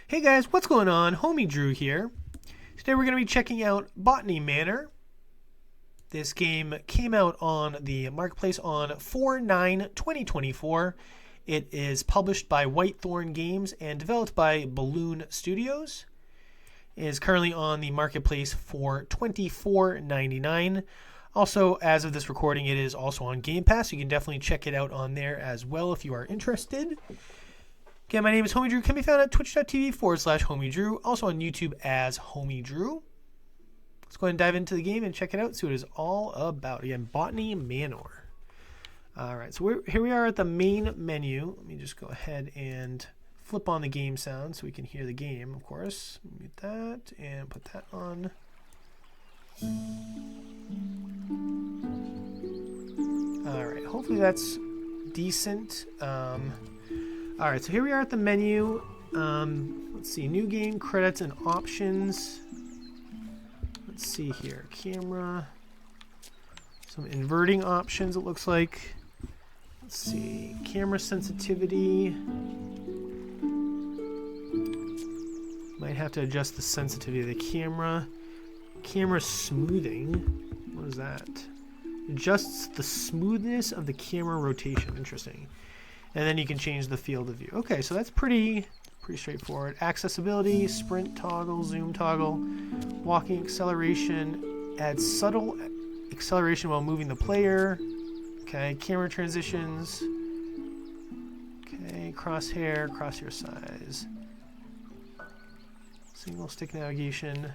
Hey guys, what's going on? HomieDrew here. Today we're going to be checking out Botany Manor. This game came out on the marketplace on 4/9/2024. It is published by Whitethorn Games and developed by Balloon Studios. It is currently on the marketplace for $24.99. Also, as of this recording, it is also on Game Pass. You can definitely check it out on there as well if you are interested. Again, my name is HomieDrew. Can be found at twitch.tv/HomieDrew. Also on YouTube as HomieDrew. Let's go ahead and dive into the game and check it out, see what it's all about. Again, Botany Manor. Alright, so here we are at the main menu. Let me just go ahead and flip on the game sound so we can hear the game, of course. Mute that and put that on. Alright, hopefully that's decent. Alright, so here we are at the menu. Let's see, new game, credits, and options. Let's see here, camera. Some inverting options, it looks like. Let's see, camera sensitivity. Might have to adjust the sensitivity of the camera. Camera smoothing. What is that? Adjusts the smoothness of the camera rotation. Interesting. And then you can change the field of view. Okay, so that's pretty straightforward. Accessibility, sprint toggle, zoom toggle, walking acceleration, adds subtle acceleration while moving the player. Okay, camera transitions. Okay, crosshair size. Single stick navigation.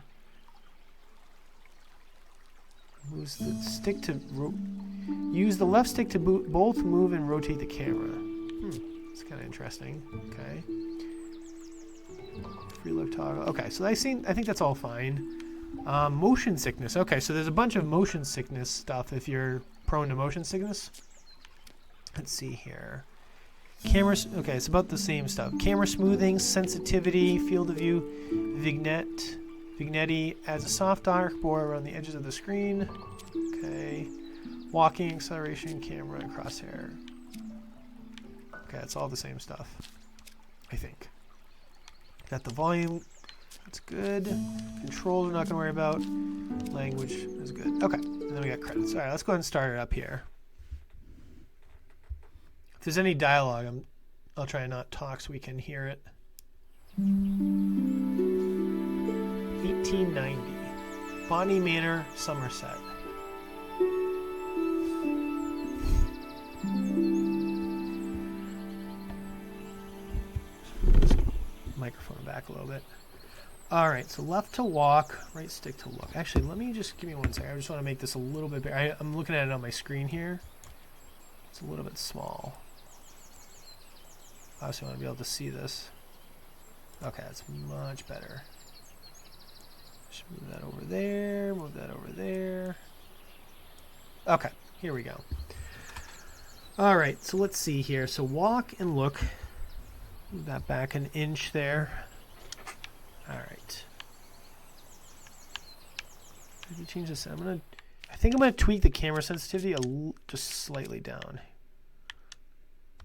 Moves the stick to use the left stick to both move and rotate the camera. It's kind of interesting. Okay. Free look toggle. Okay, so I think that's all fine. Motion sickness. Okay, so there's a bunch of motion sickness stuff if you're prone to motion sickness. Let's see here. Cameras. Okay, it's about the same stuff. Camera smoothing, sensitivity, field of view, vignette. Vignette adds a soft dark border around the edges of the screen. Okay. Walking, acceleration, camera, and crosshair. Okay, it's all the same stuff, I think. Got the volume. That's good. Controls we're not going to worry about. Language is good. Okay, and then we got credits. All right, let's go ahead and start it up here. If there's any dialogue, I'll try and not talk so we can hear it. 1890. Botany Manor, Somerset. Microphone back a little bit. Alright, so left to walk, right stick to look. Actually, let me just give me 1 second. I just want to make this a little bit bigger. I'm looking at it on my screen here. It's a little bit small. Obviously, I want to be able to see this. Okay, that's much better. Just move that over there, move that over there. Okay, here we go. Alright, so let's see here. So walk and look. Move that back an inch there. Alright. Maybe change this. I think I'm gonna tweak the camera sensitivity just slightly down.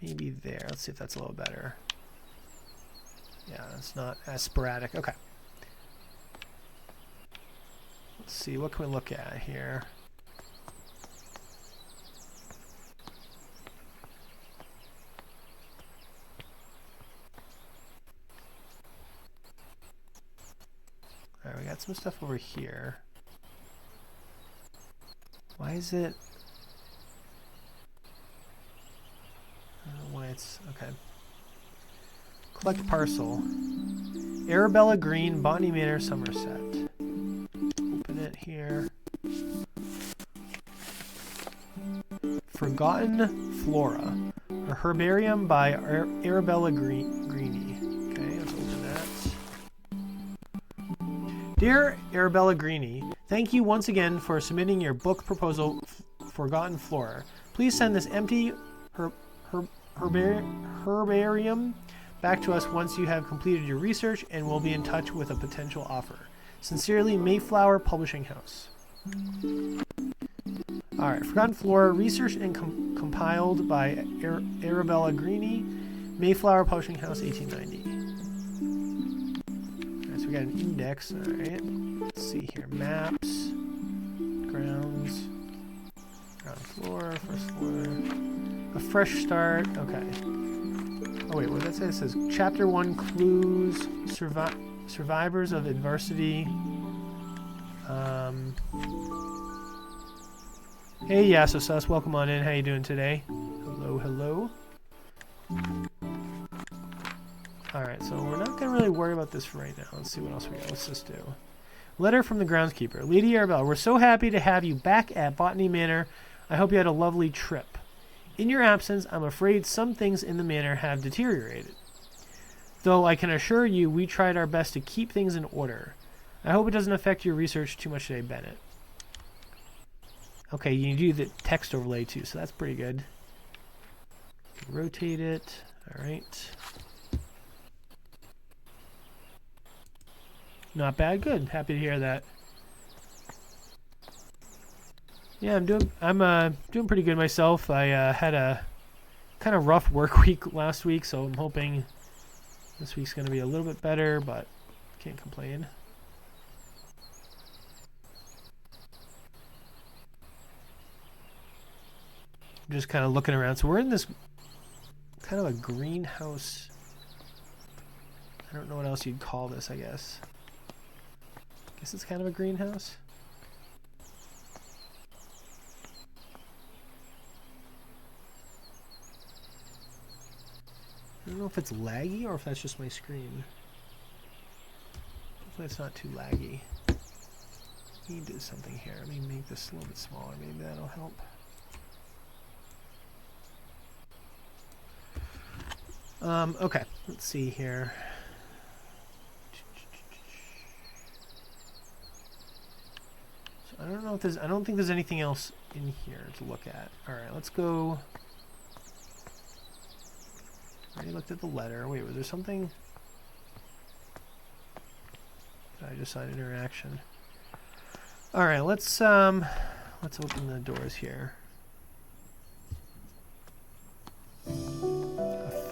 Maybe there. Let's see if that's a little better. Yeah, it's not as sporadic. Okay. Let's see, what can we look at here? Alright, we got some stuff over here. Why is it? I don't know why it's okay. Collect parcel. Arabella Green, Botany Manor, Somerset. Open it here. Forgotten Flora. A herbarium by Arabella Greenie. Okay, let's open that. Dear Arabella Greenie, thank you once again for submitting your book proposal, Forgotten Flora. Please send this empty herbarium back to us once you have completed your research, and we'll be in touch with a potential offer. Sincerely, Mayflower Publishing House. Alright, Forgotten Flora, researched and compiled by Arabella Greenie, Mayflower Publishing House, 1890. we got an index. All right. Let's see here. Maps. Grounds. Ground floor. First floor. A fresh start. Okay. Oh wait, what did that say? It says Chapter 1 Clues. Survivors of Adversity. Hey, Yasosus, welcome on in. How you doing today? Hello, hello. Alright, so we're not going to really worry about this for right now. Let's see what else we got. What's this do? Letter from the groundskeeper. Lady Arabelle, we're so happy to have you back at Botany Manor. I hope you had a lovely trip. In your absence, I'm afraid some things in the manor have deteriorated. Though I can assure you we tried our best to keep things in order. I hope it doesn't affect your research too much today, Bennett. Okay, you do the text overlay too, so that's pretty good. Rotate it. Alright. Not bad. Good. Happy to hear that. Yeah, I'm doing pretty good myself. I had a kind of rough work week last week, so I'm hoping this week's going to be a little bit better, but can't complain. I'm just kind of looking around. So we're in this kind of a greenhouse. I don't know what else you'd call this, I guess. I guess it's kind of a greenhouse. I don't know if it's laggy or if that's just my screen. Hopefully it's not too laggy. Let me do something here. Let me make this a little bit smaller. Maybe that'll help. Okay, let's see here. So I don't know if there's, I don't think there's anything else in here to look at. Alright, let's go. I already looked at the letter. Wait, was there something? Did I just sign interaction? Alright, let's open the doors here.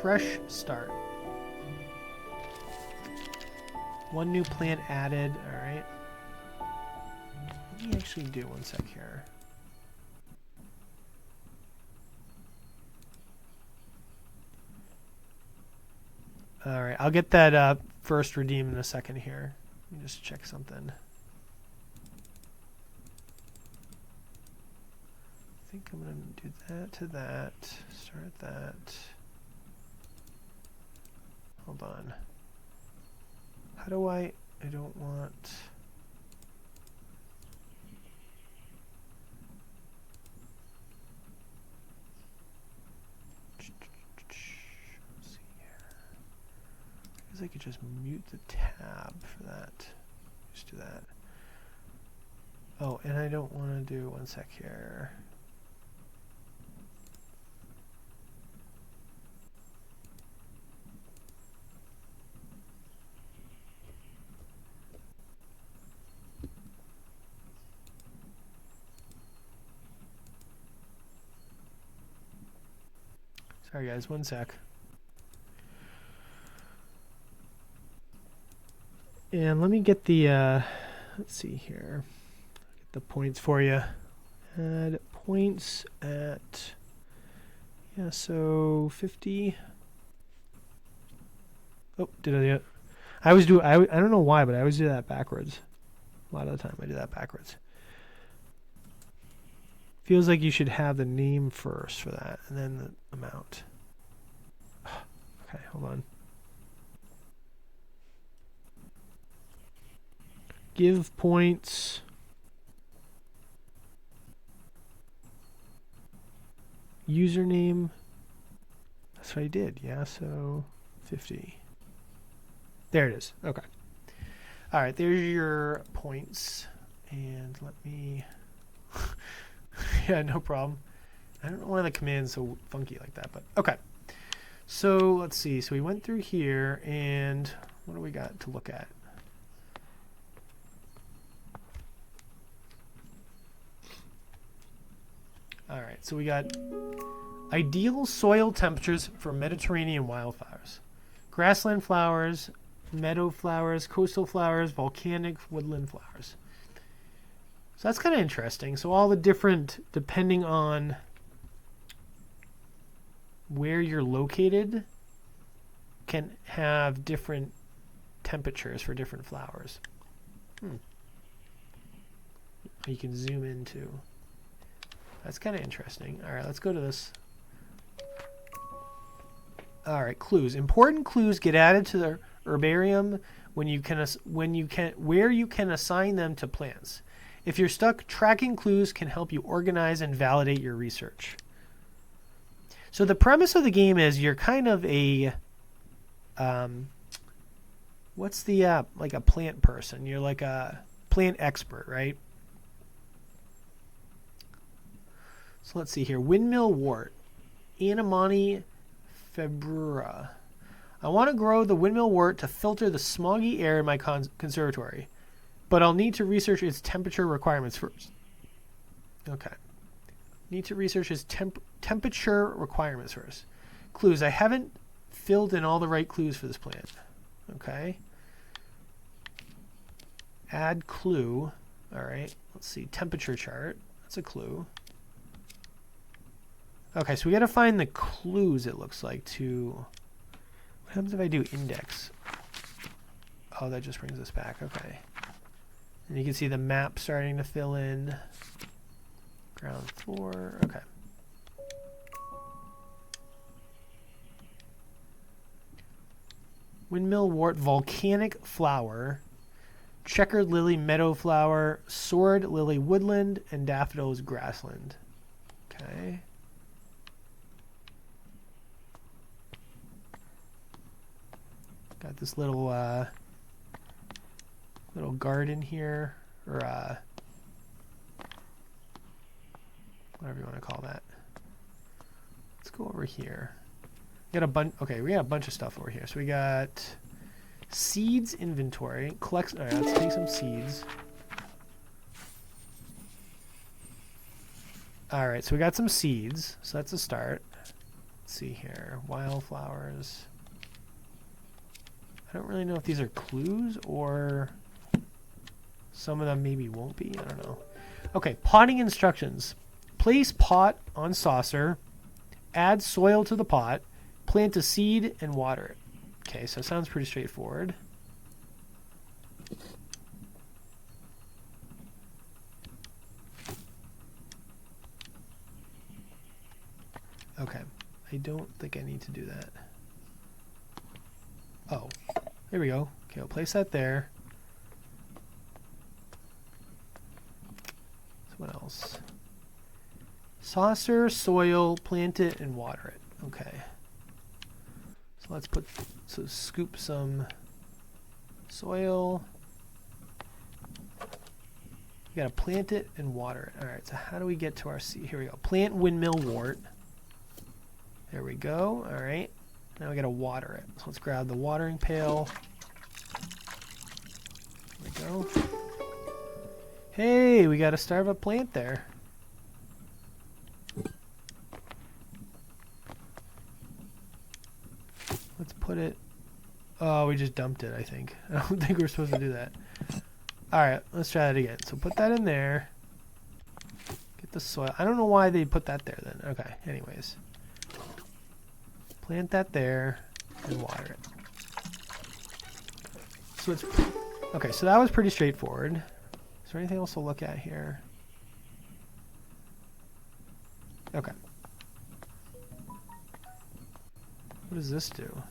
Fresh start. One new plant added. Alright. Let me actually do one sec here. Alright, I'll get that first redeem in a second here. Let me just check something. I think I'm going to do that to that. Start that. Hold on. How do I don't want... Let's see here. I guess I could just mute the tab for that. Just do that. Oh, and I don't want to do one sec here. Sorry guys, one sec. And let me get the, let's see here. Get the points for you. Add points at, yeah, so 50. Oh, did I do it? I always do, I don't know why, but I always do that backwards. A lot of the time I do that backwards. Feels like you should have the name first for that, and then the amount. Okay, hold on. Give points. Username. That's what I did. Yeah, so 50. There it is. Okay. All right, there's your points. And let me... Yeah, no problem. I don't know why the command's so funky like that, but okay. So let's see. So we went through here, and what do we got to look at? All right, so we got ideal soil temperatures for Mediterranean wildflowers. Grassland flowers meadow flowers, coastal flowers, volcanic, woodland flowers. So that's kind of interesting. So all the different, depending on where you're located, can have different temperatures for different flowers. You can zoom into. That's kind of interesting. All right, let's go to this. All right, clues. Important clues get added to the herbarium where you can assign them to plants. If you're stuck, tracking clues can help you organize and validate your research. So the premise of the game is you're kind of a what's the like a plant person. You're like a plant expert, right? So let's see here. Windmill wort, Anemone februa. I want to grow the windmill wort to filter the smoggy air in my conservatory, but I'll need to research its temperature requirements first. Okay. Need to research its temperature requirements first. Clues. I haven't filled in all the right clues for this plant. Okay. Add clue. All right. Let's see. Temperature chart. That's a clue. Okay, so we got to find the clues, it looks like, to... What happens if I do index? Oh, that just brings us back. Okay. And you can see the map starting to fill in. Ground floor. Okay. Windmill wort, volcanic flower, checkered lily meadow flower, sword lily woodland, and daffodils grassland. Okay. Got this little little garden here, or whatever you want to call that. Let's go over here. We got a bunch. Okay, we got a bunch of stuff over here. So we got seeds inventory. Collect. All right, let's take some seeds. All right, so we got some seeds. So that's a start. Let's see here. Wildflowers. I don't really know if these are clues or some of them maybe won't be. I don't know. Okay, potting instructions. Place pot on saucer. Add soil to the pot. Plant a seed and water it. Okay, so it sounds pretty straightforward. Okay, I don't think I need to do that. Oh, there we go. Okay, I'll place that there. So what else? Saucer, soil, plant it, and water it. Okay. So let's scoop some soil. You gotta plant it and water it. All right, so how do we get to our seed? Here we go. Plant windmill wort. There we go. All right. Now we gotta water it. So let's grab the watering pail. There we go. Hey, we got a start of a plant there. Let's put it... Oh, we just dumped it, I think. I don't think we're supposed to do that. Alright, let's try that again. So put that in there. Get the soil. I don't know why they put that there then. Okay, anyways. Plant that there and water it. So it's okay, so that was pretty straightforward. Is there anything else to look at here? Okay. What does this do?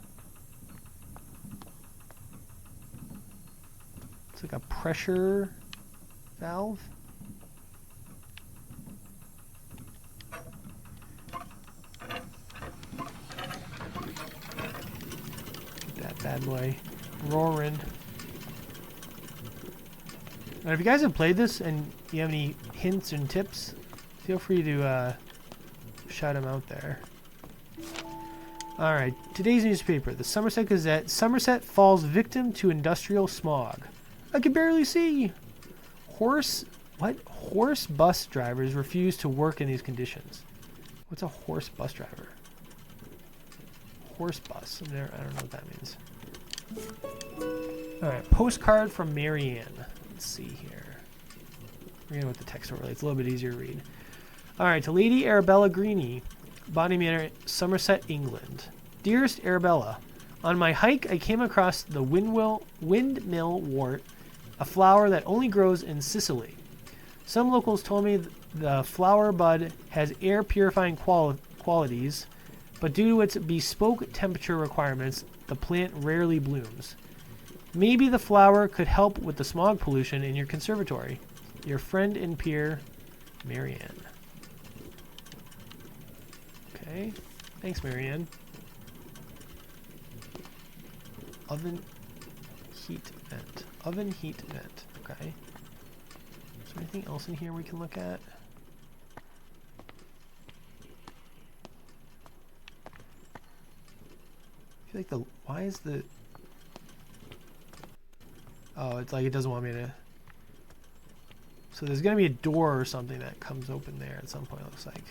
It's like a pressure valve. Bad boy roaring. And if you guys have played this and you have any hints and tips, feel free to shout them out there. Alright, today's newspaper, the Somerset Gazette. Somerset falls victim to industrial smog. I can barely see. Horse bus drivers refuse to work in these conditions. What's a horse bus driver? Horse bus. I don't know what that means. All right, postcard from Marianne. Let's see here. We're gonna with the text overlay. It's a little bit easier to read. All right, to Lady Arabella Greeny, Botany Manor, Somerset, England. Dearest Arabella, on my hike, I came across the windmill wort, a flower that only grows in Sicily. Some locals told me the flower bud has air purifying qualities, but due to its bespoke temperature requirements, the plant rarely blooms. Maybe the flower could help with the smog pollution in your conservatory. Your friend and peer, Marianne. Okay, thanks, Marianne. Oven heat vent. Oven heat vent. Okay. Is there anything else in here we can look at? I feel like the... Why is the... Oh, it's like it doesn't want me to... So there's going to be a door or something that comes open there at some point, it looks like.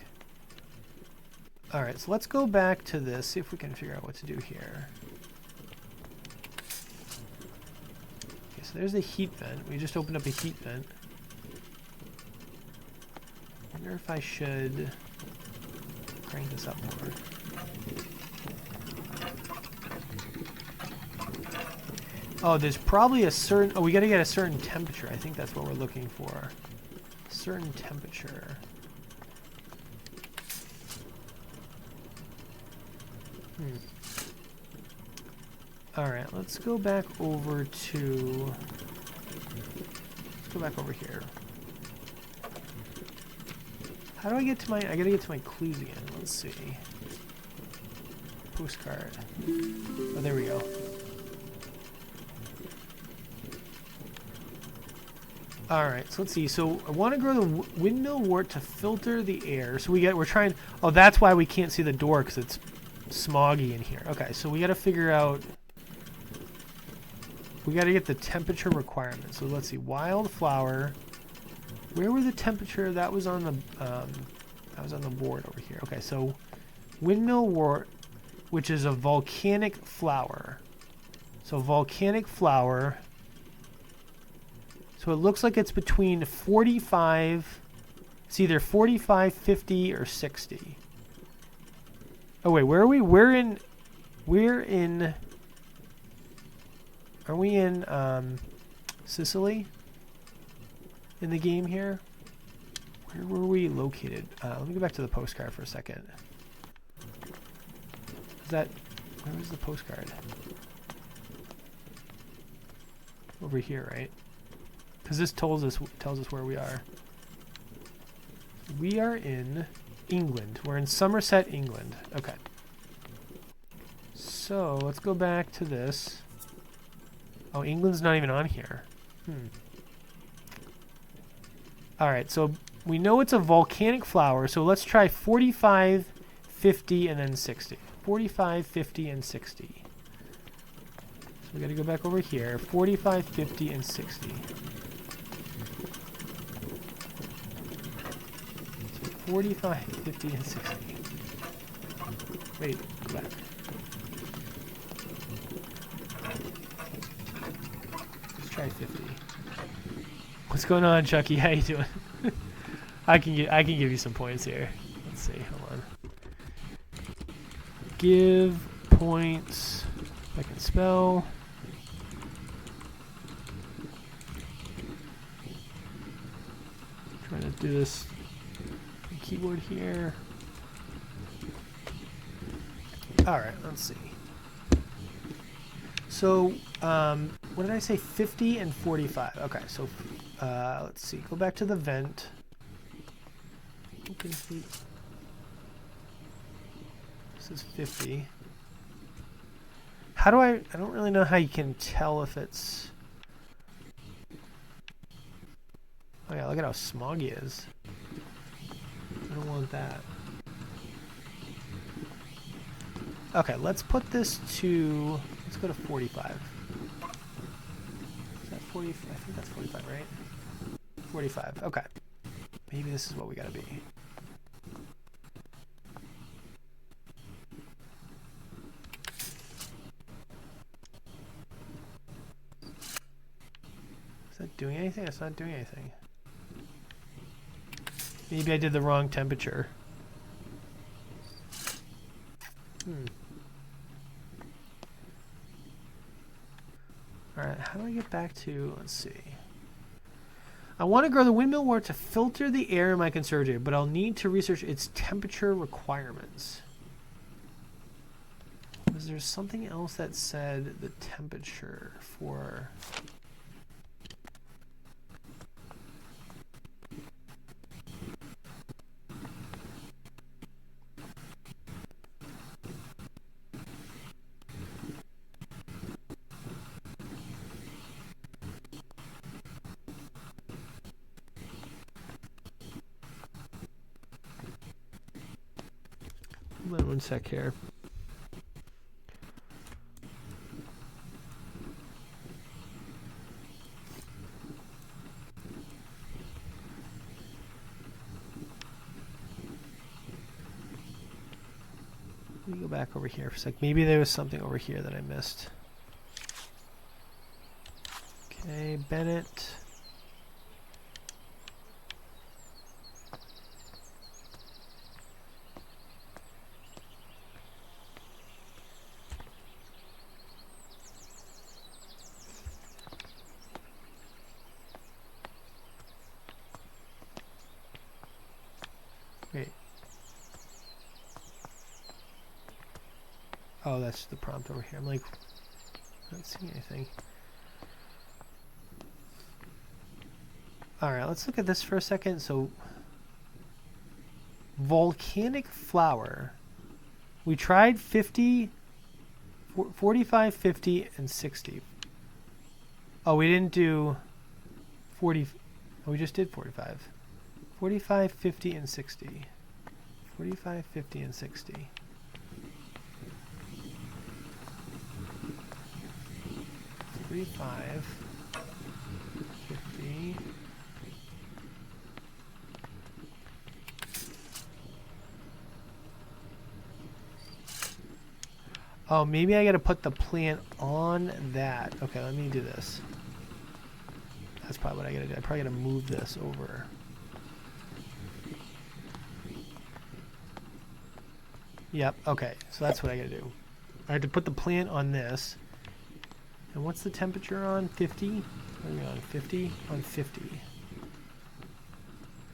Alright, so let's go back to this, see if we can figure out what to do here. Okay, so there's the heat vent. We just opened up a heat vent. I wonder if I should crank this up more. Oh, there's probably a certain... Oh, we got to get a certain temperature. I think that's what we're looking for. Certain temperature. Alright, let's go back over to... Let's go back over here. How do I get to my... I gotta get to my clues again. Let's see. Postcard. Oh, there we go. Alright, so let's see. So I want to grow the windmill wort to filter the air. So we're trying... Oh, that's why we can't see the door, because it's smoggy in here. Okay, so we got to figure out... We got to get the temperature requirements. So let's see. Wildflower. Where were the temperature? That was on the board over here. Okay, so windmill wort, which is a volcanic flower. So volcanic flower. So it looks like it's between 45. It's either 45, 50, or 60. Oh wait, where are we? Are we in Sicily? In the game here? Where were we located? Let me go back to the postcard for a second. Where was the postcard? Over here, right? Because this tells us where we are. We are in England. We're in Somerset, England. Okay. So let's go back to this. Oh, England's not even on here. Alright, so we know it's a volcanic flower, so let's try 45, 50, and then 60. 45, 50, and 60. So we gotta go back over here. 45, 50, and 60. So 45, 50, and 60. Wait, go back. Let's try 50. What's going on, Chucky? How you doing? I can give you some points here. Let's see. Hold on. Give points. If I can spell. Trying to do this on the keyboard here. All right. Let's see. So, what did I say? 50 and 45. Okay. So. Let's see. Go back to the vent. This is 50. How do I don't really know how you can tell if it's... Oh yeah, look at how smoggy it is. I don't want that. Okay, let's put this to... Let's go to 45. Is that 40? I think that's 45, right? 45. Okay. Maybe this is what we gotta be. doing anything? It's not doing anything. Maybe I did the wrong temperature. Alright, how do I get back to, let's see. I want to grow the windmill wort to filter the air in my conservatory, but I'll need to research its temperature requirements. Was there something else that said the temperature for... Hold on one sec here. Let me go back over here for a sec. Maybe there was something over here that I missed. Okay, Bennett. Wait. Oh, that's the prompt over here. I'm like, not seeing anything. Alright, let's look at this for a second. So, volcanic flower. We tried 50, 45, 50, and 60. Oh, we didn't do 40. Oh, we just did 45. 45, 50, and 60. 45, 50, and 60. 45, 50. Oh, maybe I gotta put the plant on that. Okay, let me do this. That's probably what I gotta do. I probably gotta move this over. Yep, okay, so that's what I gotta do. I had to put the plant on this. And what's the temperature on? 50? What are we on? 50? On 50.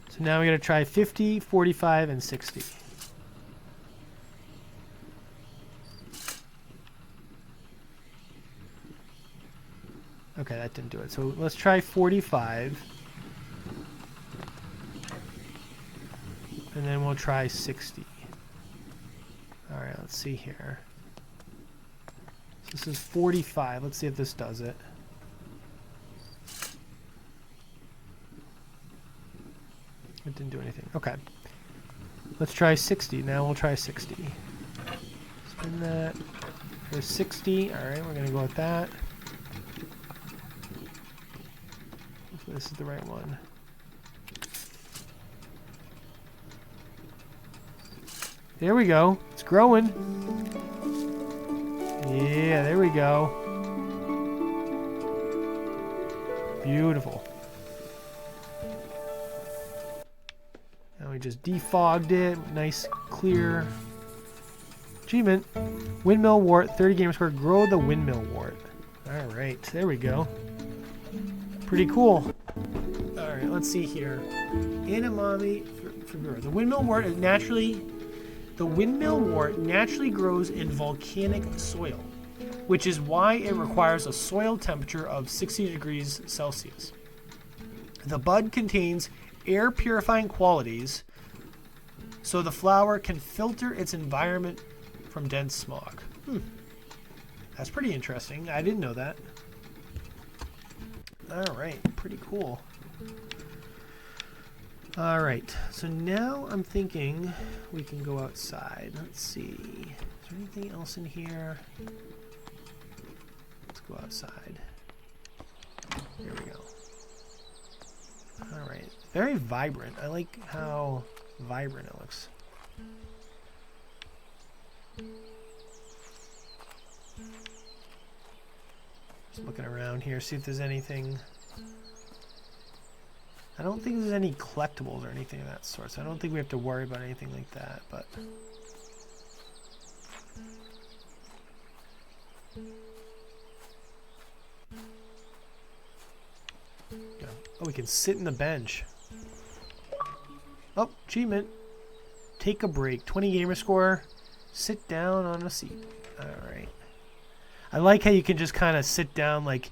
So now we gotta try 50, 45, and 60. Okay, that didn't do it. So let's try 45. And then we'll try 60. Alright, let's see here. So this is 45. Let's see if this does it. It didn't do anything. Okay. Let's try 60. Now we'll try 60. Spin that. There's 60. Alright, we're going to go with that. Hopefully this is the right one. There we go. It's growing. Yeah, there we go. Beautiful. Now we just defogged it. Nice, clear. Achievement. Windmill wart, 30 gamer score. Grow the windmill wart. Alright, there we go. Pretty cool. Alright, let's see here. Edamame for grower. The windmill wart is The windmill wort naturally grows in volcanic soil, which is why it requires a soil temperature of 60 degrees Celsius. The bud contains air purifying qualities, so the flower can filter its environment from dense smog. That's pretty interesting. I didn't know that. Alright, pretty cool. Alright, so now I'm thinking we can go outside. Let's see. Is there anything else in here? Let's go outside. Here we go. Alright. Very vibrant. I like how vibrant it looks. Just looking around here, see if there's anything I don't think there's any collectibles or anything of that sort, so I don't think we have to worry about anything like that, but... Yeah. Oh, we can sit in the bench. Oh, achievement. Take a break. 20 gamer score. Sit down on a seat. Alright. I like how you can just kind of sit down, like,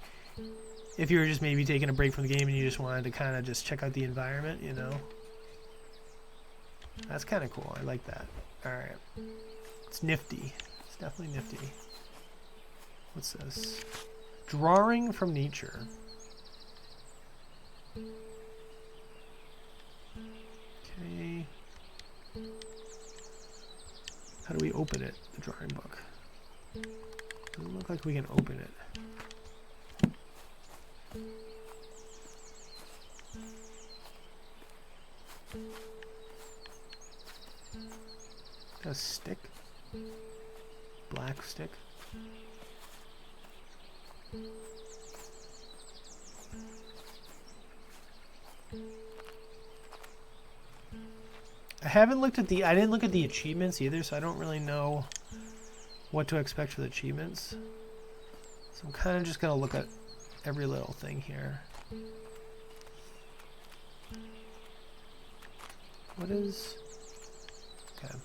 if you were just maybe taking a break from the game and you just wanted to kind of just check out the environment, you know? That's kind of cool. I like that. Alright. It's nifty. It's definitely nifty. What's this? Drawing from nature. Okay. How do we open it, the drawing book? Doesn't look like we can open it. A stick? Black stick? I didn't look at the achievements either, so I don't really know what to expect for the achievements. So I'm kind of just going to look at every little thing here. What is... Okay.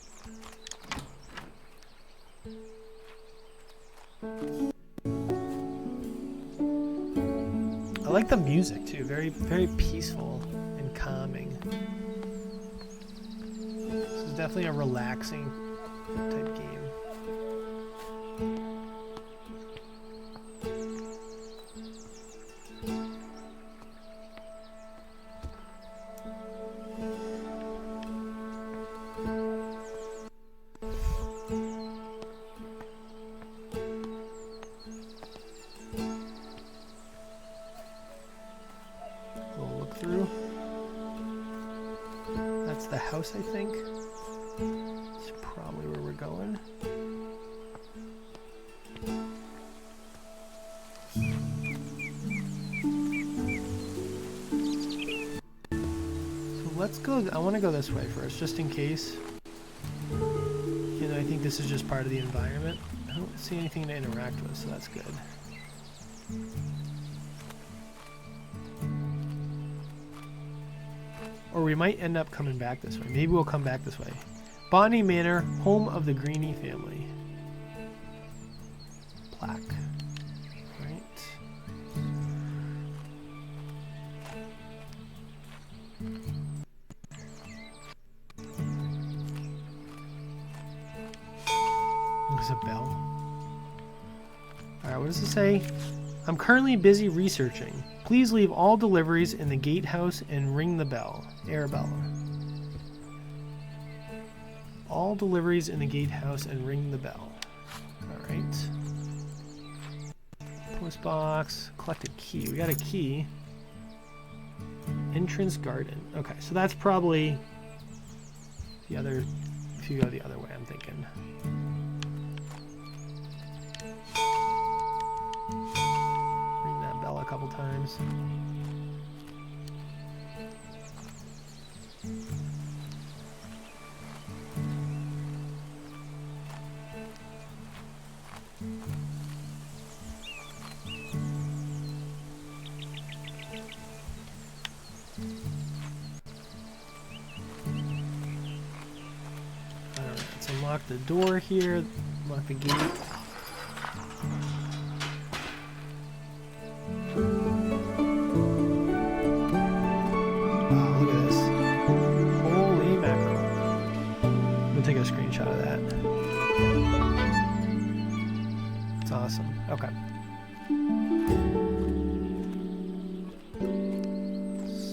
I like the music too, very, very peaceful and calming. This is definitely a relaxing type game. I think. That's probably where we're going. So let's go, I want to go this way first, just in case. You know, I think this is just part of the environment. I don't see anything to interact with, so that's good. Or we might end up coming back this way. Maybe we'll come back this way. Botany Manor, home of the Greeny family. Plaque. Right. There's a bell. Alright, what does it say? I'm currently busy researching. Please leave all deliveries in the gatehouse and ring the bell. Arabella. All deliveries in the gatehouse and ring the bell. Alright. Post box. Collect a key. We got a key. Entrance garden. Okay, so that's probably the other, if you go the other way, I'm thinking. A couple times. Alright, let's unlock the door here, unlock the gate. Take a screenshot of that. It's awesome. Okay.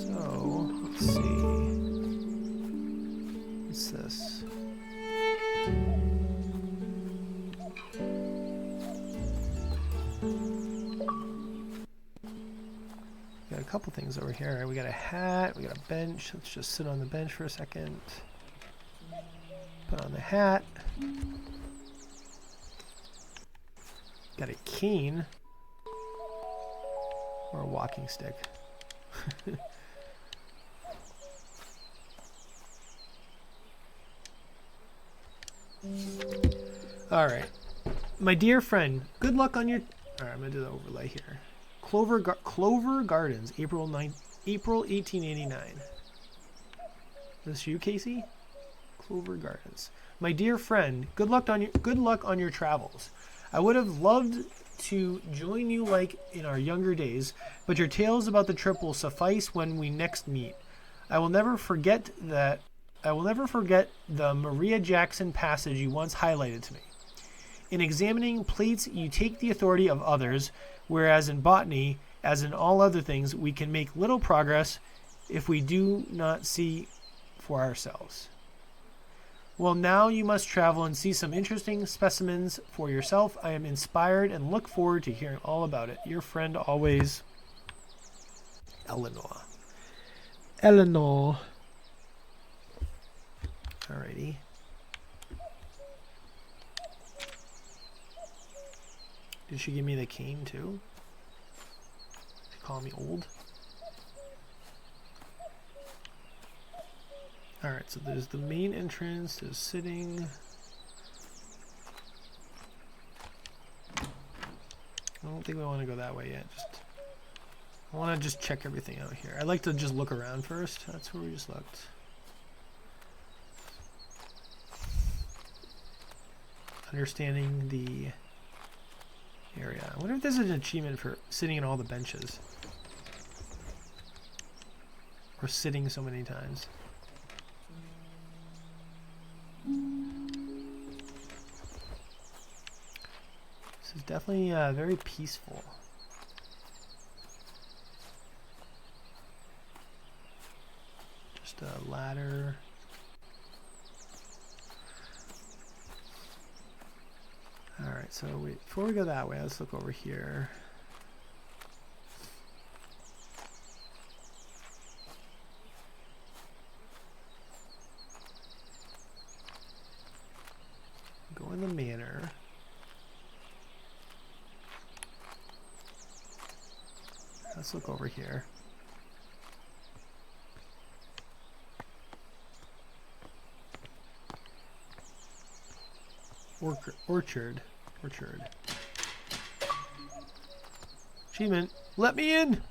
So, let's see. What's this? Got a couple things over here. We got a hat, we got a bench. Let's just sit on the bench for a second. Put on the hat. Got a cane. Or a walking stick. All right. My dear friend, good luck on your... All right, I'm going to do the overlay here. Clover Gardens, April 1889. Is this you, Casey? Clover Gardens. My dear friend, good luck on your travels. I would have loved to join you like in our younger days, but your tales about the trip will suffice when we next meet. I will never forget the Maria Jackson passage you once highlighted to me. In examining plates, you take the authority of others, whereas in botany, as in all other things, we can make little progress if we do not see for ourselves. Well, now you must travel and see some interesting specimens for yourself. I am inspired and look forward to hearing all about it. Your friend always, Eleanor. Eleanor. Alrighty. Did she give me the cane too? She calling me old? Alright, so there's the main entrance, there's sitting. I don't think we want to go that way yet. I want to just check everything out here. I like to just look around first. That's where we just looked. Understanding the area. I wonder if there's an achievement for sitting in all the benches. Or sitting so many times. This is definitely very peaceful. Just a ladder. Alright, so wait, before we go that way, let's look over here. Go in the manor. Let's look over here. Orchard. Achievement. Let me in!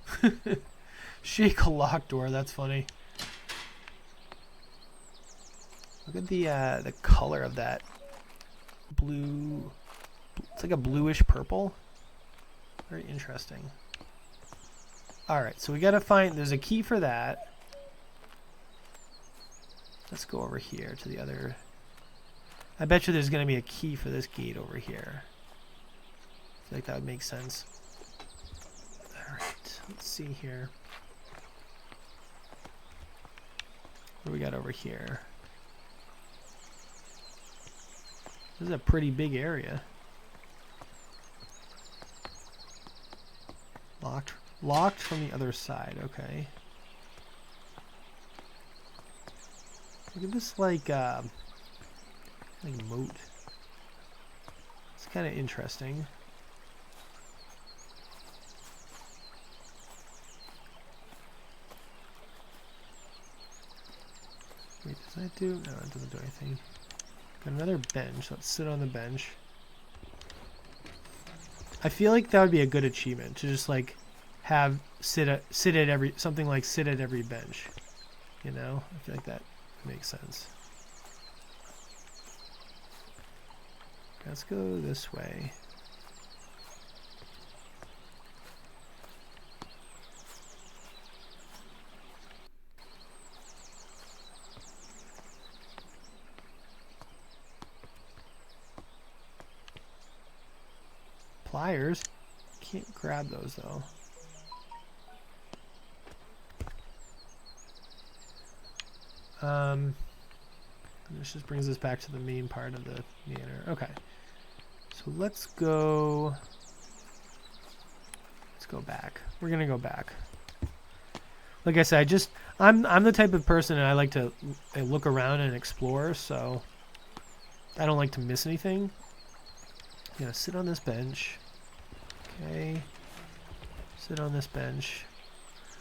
Shake a locked door. That's funny. Look at the color of that blue. It's like a bluish purple. Very interesting. Alright, so we gotta find... There's a key for that. Let's go over here to the other... I bet you there's going to be a key for this gate over here. I feel like that would make sense. Alright, let's see here. What do we got over here? This is a pretty big area. Locked from the other side, okay. Look at this like moat. It's kind of interesting. Wait, does that do? No, it doesn't do anything. Got another bench. Let's sit on the bench. I feel like that would be a good achievement to just like have sit at every bench. You know, I feel like that makes sense. Let's go this way. Pliers? Can't grab those though. This just brings us back to the main part of the manor. Okay. So let's go back. We're gonna go back. Like I said, I'm the type of person and I like to look around and explore, so I don't like to miss anything. I'm gonna sit on this bench. Okay. Sit on this bench.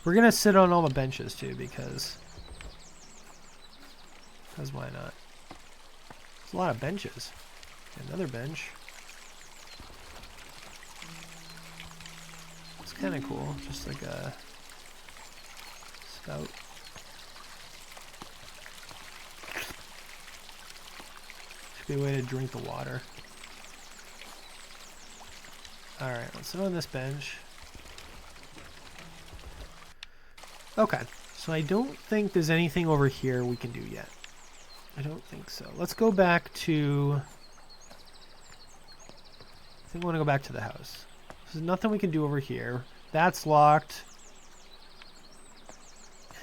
We're gonna sit on all the benches too because why not? There's a lot of benches. Another bench. It's kind of cool. Just like a spout. Should be a way to drink the water. Alright, let's sit on this bench. Okay, so I don't think there's anything over here we can do yet. I don't think so. Let's go back to... I think I want to go back to the house. There's nothing we can do over here. That's locked.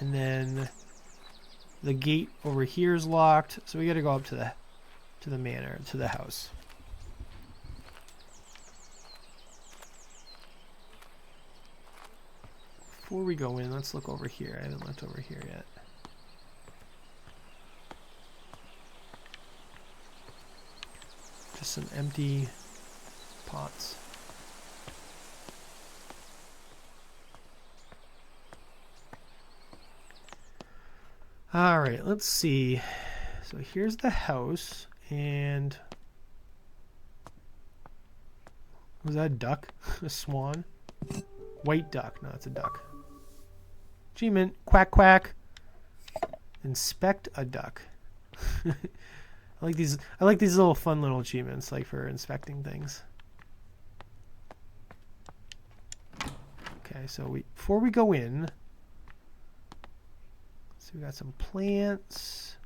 And then the gate over here is locked. So we got to go up to the manor, to the house. Before we go in, let's look over here. I haven't looked over here yet. Just some empty pots. All right, let's see. So here's the house, and was that a duck? A swan? White duck. No, it's a duck. Achievement. Quack quack. Inspect a duck. I like these little fun little achievements, like for inspecting things. Okay, so before we go in, so we got some plants.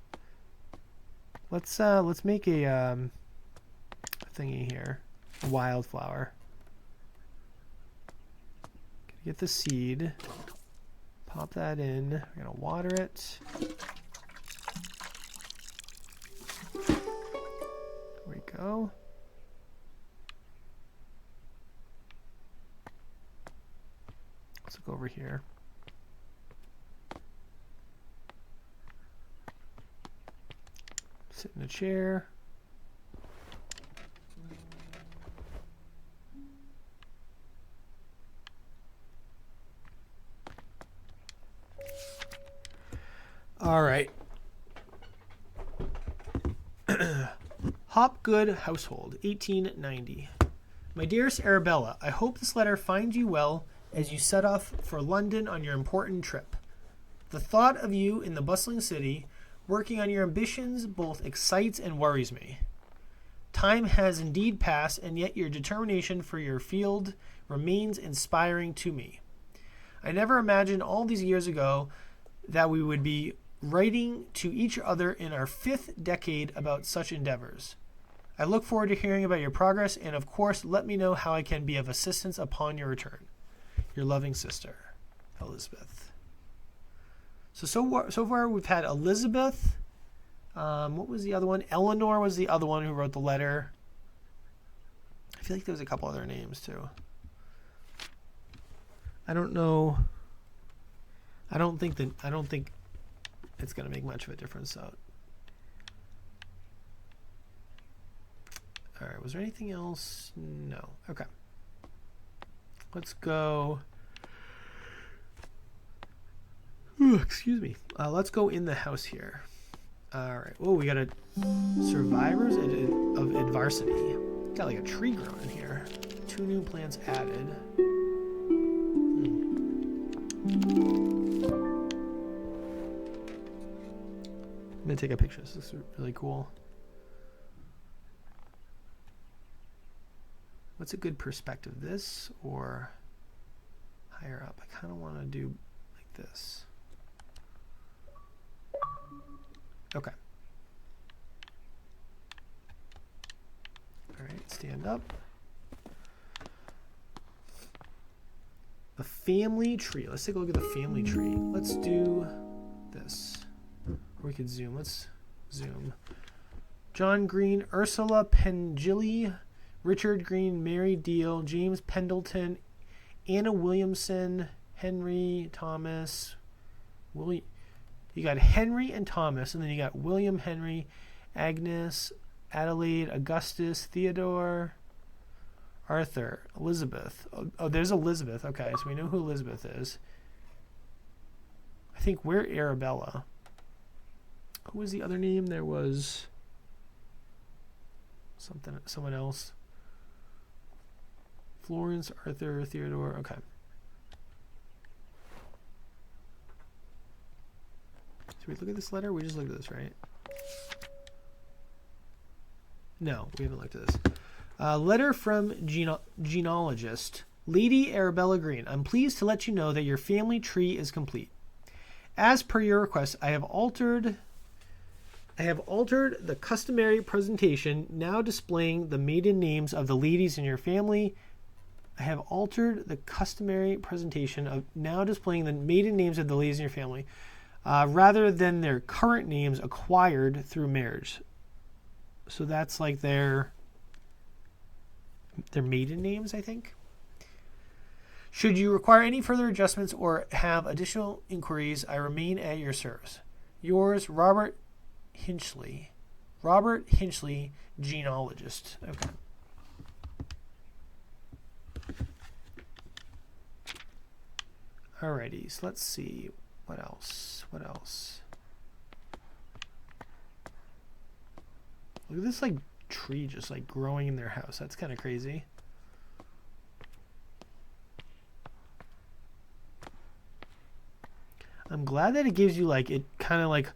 Let's make a thingy here. A wildflower. Get the seed. Pop that in. We're gonna water it. There we go. Let's look over here. Sit in a chair. All right. Hopgood Household, 1890. My dearest Arabella, I hope this letter finds you well as you set off for London on your important trip. The thought of you in the bustling city, working on your ambitions, both excites and worries me. Time has indeed passed, and yet your determination for your field remains inspiring to me. I never imagined all these years ago that we would be writing to each other in our 5th decade about such endeavors. I look forward to hearing about your progress, and of course, let me know how I can be of assistance upon your return. Your loving sister, Elizabeth. So far we've had Elizabeth. What was the other one? Eleanor was the other one who wrote the letter. I feel like there was a couple other names too. I don't know. I don't think it's going to make much of a difference out. All right, was there anything else? No. Okay. Let's go. Ooh, excuse me. Let's go in the house here. All right. Oh, we got a survivors of adversity. Got like a tree growing here. 2 new plants added. I'm gonna take a picture. This is really cool. What's a good perspective? This or higher up? I kind of want to do like this. Okay. All right, stand up. The family tree. Let's take a look at the family tree. Let's do this. Or we could zoom. Let's zoom. John Green, Ursula Pengilly, Richard Green, Mary Deal, James Pendleton, Anna Williamson, Henry Thomas, William. You got Henry and Thomas, and then you got William Henry, Agnes, Adelaide, Augustus, Theodore, Arthur, Elizabeth. Oh, there's Elizabeth. Okay, so we know who Elizabeth is. I think we're Arabella. Who was the other name? There was someone else. Florence, Arthur, Theodore. Okay. Should we look at this letter? We just looked at this, right? No, we haven't looked at this. Letter from genealogist. Lady Arabella Green, I'm pleased to let you know that your family tree is complete. As per your request, I have altered the customary presentation, now displaying the maiden names of the ladies in your family. I have altered the customary presentation of now displaying the maiden names of the ladies in your family, rather than their current names acquired through marriage. So that's like their maiden names, I think. Should you require any further adjustments or have additional inquiries, I remain at your service. Yours, Robert Hinchley. Robert Hinchley, genealogist. Okay. Alrighty, so let's see. What else? What else? Look at this like tree just like growing in their house. That's kind of crazy. I'm glad that it gives you like, it kind of like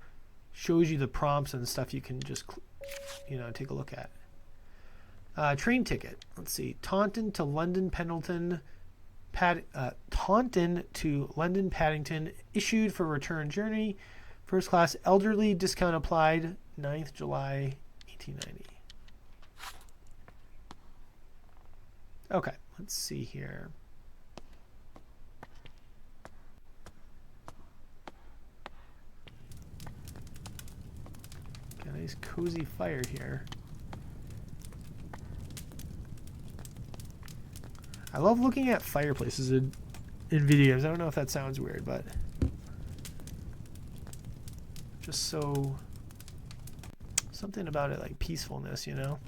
shows you the prompts and stuff you can just, you know, take a look at. Train ticket. Let's see. Taunton to London Pendleton. Taunton to London Paddington. Issued for return journey. First class. Elderly discount applied. 9th July 1890. Okay. Let's see here. Got a nice cozy fire here. I love looking at fireplaces in videos. I don't know if that sounds weird, but just so something about it, like peacefulness, you know?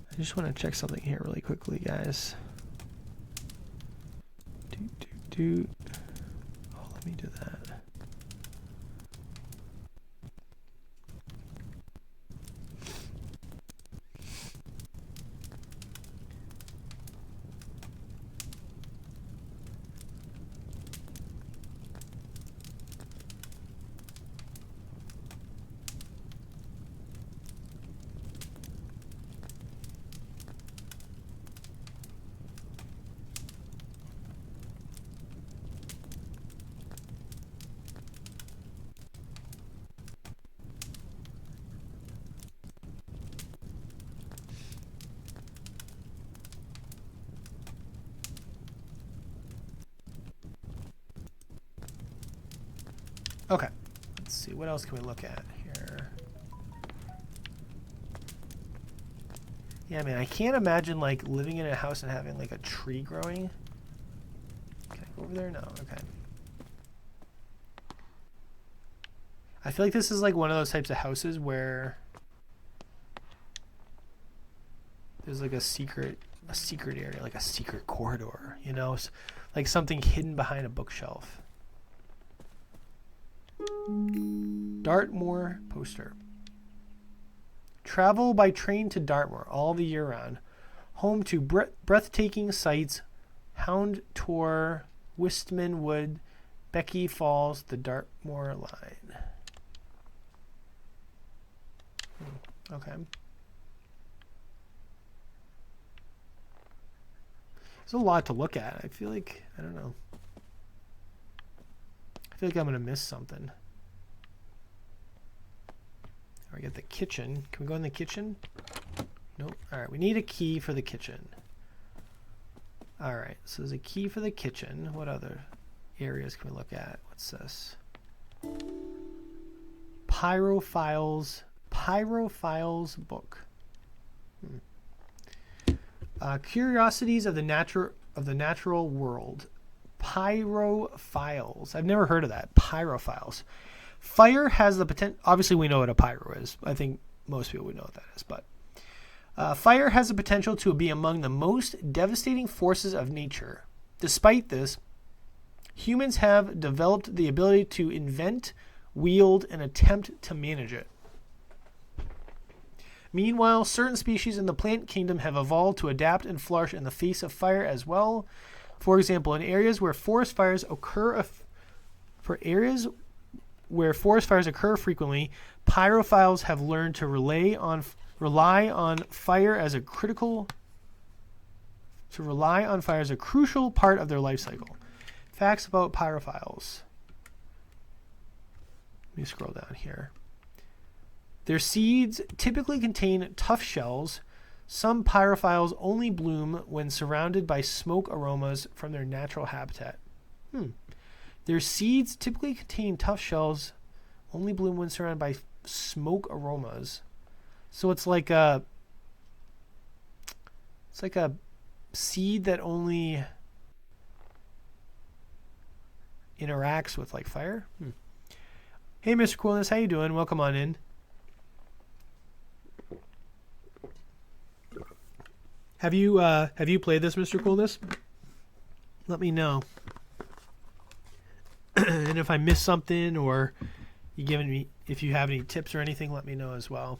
I just want to check something here really quickly, guys. Oh, let me do that. Okay, let's see, what else can we look at here? Yeah, I mean, I can't imagine like living in a house and having like a tree growing. Can I go over there? No, okay. I feel like this is like one of those types of houses where there's like a secret area, like a secret corridor, you know, like something hidden behind a bookshelf. Dartmoor poster. Travel by train to Dartmoor all the year round. Home to breathtaking sights, Hound Tor, Wistman Wood, Becky Falls, the Dartmoor line. Okay. There's a lot to look at. I feel like, I don't know. I feel like I'm going to miss something. We get the kitchen. Can we go in the kitchen? Nope. All right, we need a key for the kitchen. All right, so there's a key for the kitchen. What other areas can we look at? What's this? Pyrophiles book. Curiosities of the natural world. pyrophiles. I've never heard of that. Pyrophiles. Fire has the potential. Obviously, we know what a pyro is. I think most people would know what that is. But fire has the potential to be among the most devastating forces of nature. Despite this, humans have developed the ability to invent, wield, and attempt to manage it. Meanwhile, certain species in the plant kingdom have evolved to adapt and flourish in the face of fire as well. For example, in areas where forest fires occur frequently, pyrophiles have learned to rely on fire as a crucial part of their life cycle. Facts about pyrophiles. Let me scroll down here. Their seeds typically contain tough shells. Some pyrophiles only bloom when surrounded by smoke aromas from their natural habitat. Their seeds typically contain tough shells, only bloom when surrounded by smoke aromas. So it's like a seed that only interacts with like fire. Hey, Mr. Coolness, how you doing? Welcome on in. Have you played this, Mr. Coolness? Let me know. And if I missed something, or if you have any tips or anything, let me know as well.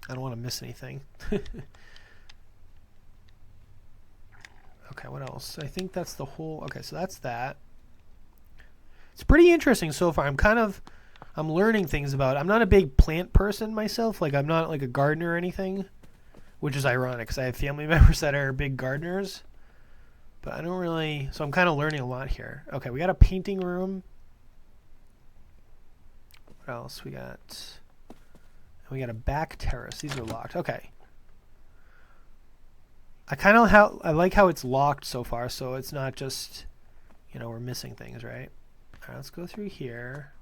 I don't want to miss anything. Okay, what else? I think that's the whole. Okay, so that's that. It's pretty interesting so far. I'm learning things about it. I'm not a big plant person myself. Like, I'm not like a gardener or anything, which is ironic because I have family members that are big gardeners. But I don't really, so I'm kind of learning a lot here. Okay, we got a painting room. What else? We got a back terrace. These are locked. Okay. I like how it's locked so far, so it's not just, we're missing things, right? All right, let's go through here.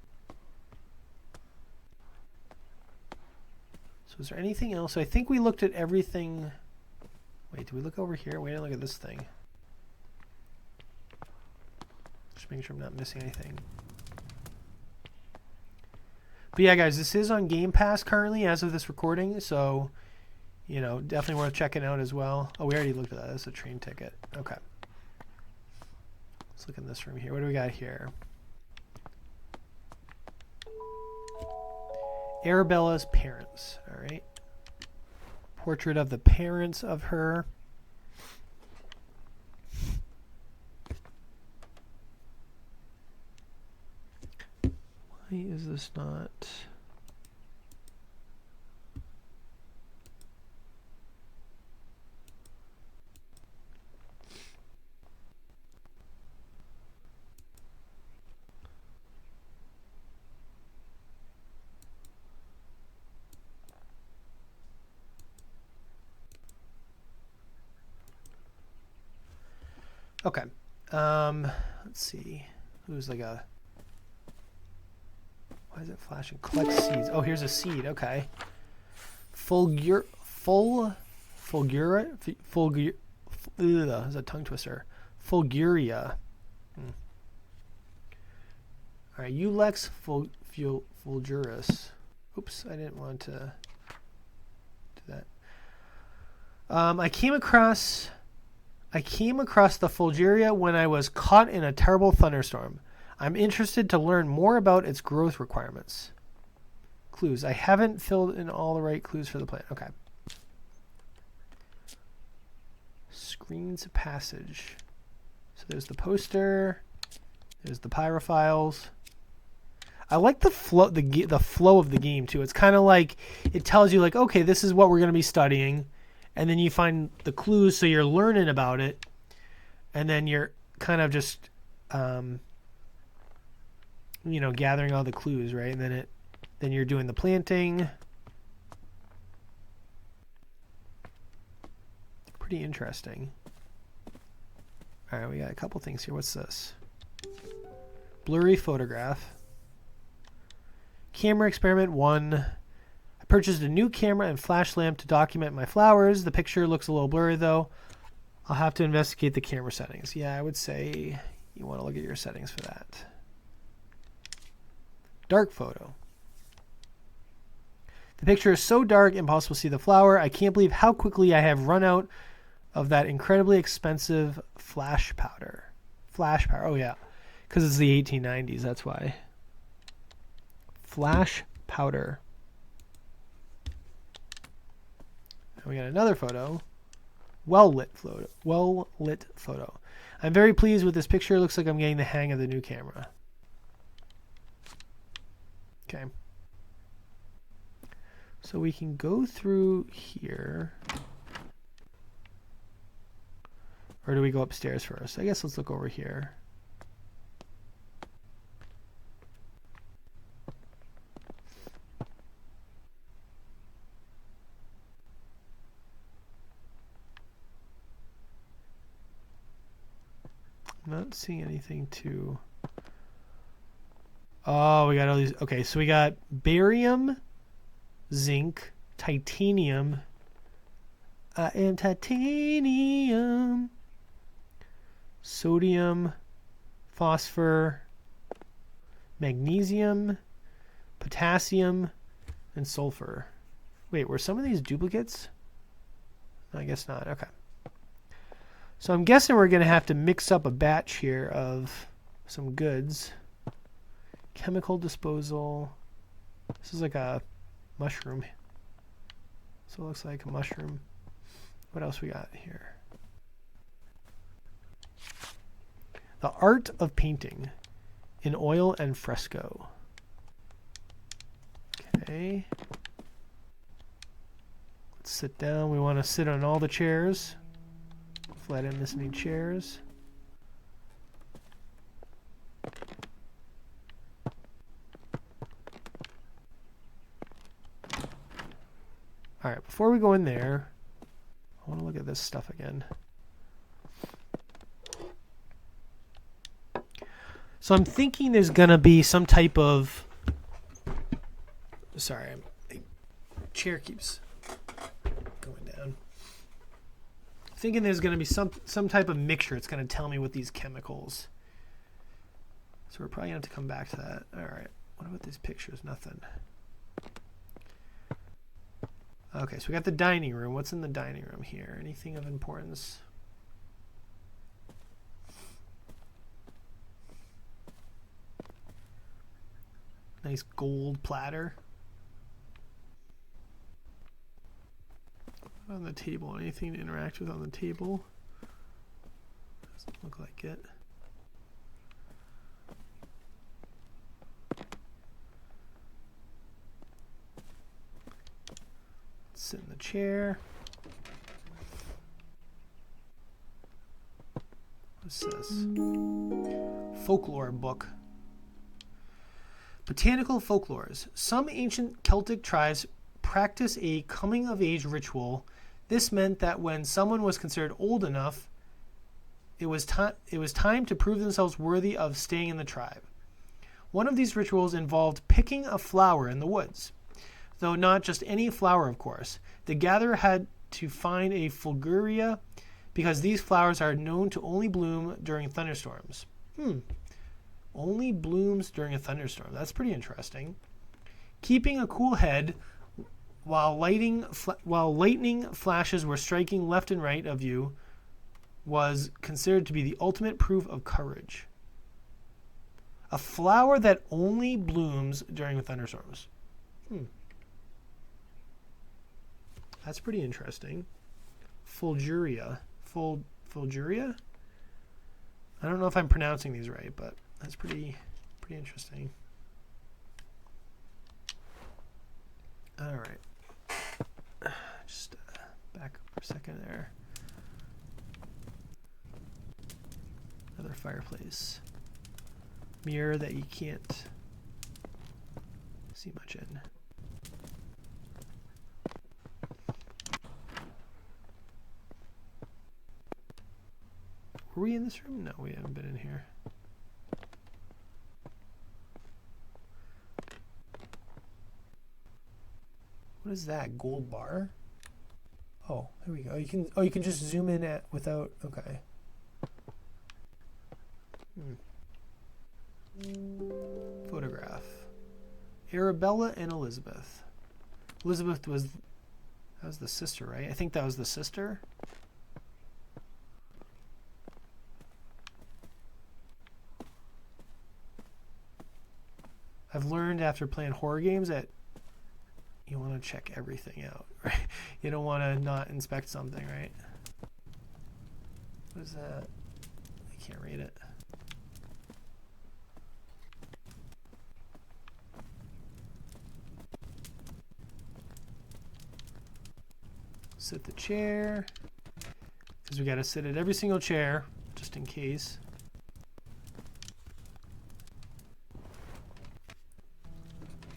So is there anything else? So I think we looked at everything. Wait, did we look over here? Wait, look at this thing. Just making sure I'm not missing anything. But yeah, guys, this is on Game Pass currently as of this recording, so, definitely worth checking out as well. Oh, we already looked at that. That's a train ticket. Okay. Let's look in this room here. What do we got here? Arabella's parents. All right. Portrait of the parents of her. Why is this not? Okay. Let's see. Who's like a... Why is it flashing? Collect seeds. Oh, here's a seed. Okay. Fulgura. Is a tongue twister. Fulguria. All right. Ulex fulgurus. Oops, I didn't want to do that. I came across the Fulguria when I was caught in a terrible thunderstorm. I'm interested to learn more about its growth requirements. Clues. I haven't filled in all the right clues for the plant. Okay. Screens of passage. So there's the poster. There's the pyrophiles. I like the flow of the game too. It's kind of like it tells you like, okay, this is what we're going to be studying, and then you find the clues, so you're learning about it, and then you're kind of just gathering all the clues, right? And then you're doing the planting. Pretty interesting. All right, we got a couple things here. What's this? Blurry photograph. Camera experiment 1. I purchased a new camera and flash lamp to document my flowers. The picture looks a little blurry though. I'll have to investigate the camera settings. Yeah, I would say you want to look at your settings for that. Dark photo. The picture is so dark, impossible to see the flower. I can't believe how quickly I have run out of that incredibly expensive flash powder. Flash powder, oh yeah. Because it's the 1890s, that's why. Flash powder. And we got another photo. Well-lit photo. Well-lit photo. I'm very pleased with this picture. Looks like I'm getting the hang of the new camera. Okay. So we can go through here. Or do we go upstairs first? I guess let's look over here. I'm not seeing anything to... Oh, we got all these... Okay, so we got barium, zinc, titanium. I am titanium. Sodium, phosphor, magnesium, potassium, and sulfur. Wait, were some of these duplicates? No, I guess not. Okay. So I'm guessing we're going to have to mix up a batch here of some goods. Chemical disposal. This is like a mushroom. So it looks like a mushroom. What else we got here? The art of painting in oil and fresco. Okay. Let's sit down. We want to sit on all the chairs. Hopefully I didn't miss any chairs. All right, before we go in there, I want to look at this stuff again. So I'm thinking there's going to be some type of... Sorry, my chair keeps going down. Thinking there's going to be some type of mixture. It's going to tell me with these chemicals. So we're probably going to have to come back to that. All right. What about these pictures? Nothing. Okay, so we got the dining room. What's in the dining room here? Anything of importance? Nice gold platter. On the table, anything to interact with on the table? Doesn't look like it. Sit in the chair. What's this? Folklore book. Botanical folklores. Some ancient Celtic tribes practice a coming-of-age ritual. This meant that when someone was considered old enough, it was time to prove themselves worthy of staying in the tribe. One of these rituals involved picking a flower in the woods. Though not just any flower, of course. The gatherer had to find a fulguria because these flowers are known to only bloom during thunderstorms. Only blooms during a thunderstorm. That's pretty interesting. Keeping a cool head while lightning flashes were striking left and right of you was considered to be the ultimate proof of courage. A flower that only blooms during thunderstorms. That's pretty interesting. Fulguria. Fulguria? I don't know if I'm pronouncing these right, but that's pretty interesting. All right. Just back up for a second there. Another fireplace. Mirror that you can't see much in. Were we in this room? No, we haven't been in here. What is that? Gold bar? Oh, there we go. You can just zoom in at without. Okay. Photograph. Arabella and Elizabeth. Elizabeth was, that was the sister, right? I think that was the sister. I've learned after playing horror games that you want to check everything out, right? You don't want to not inspect something, right? What is that? I can't read it. Sit the chair, because we got to sit at every single chair, just in case.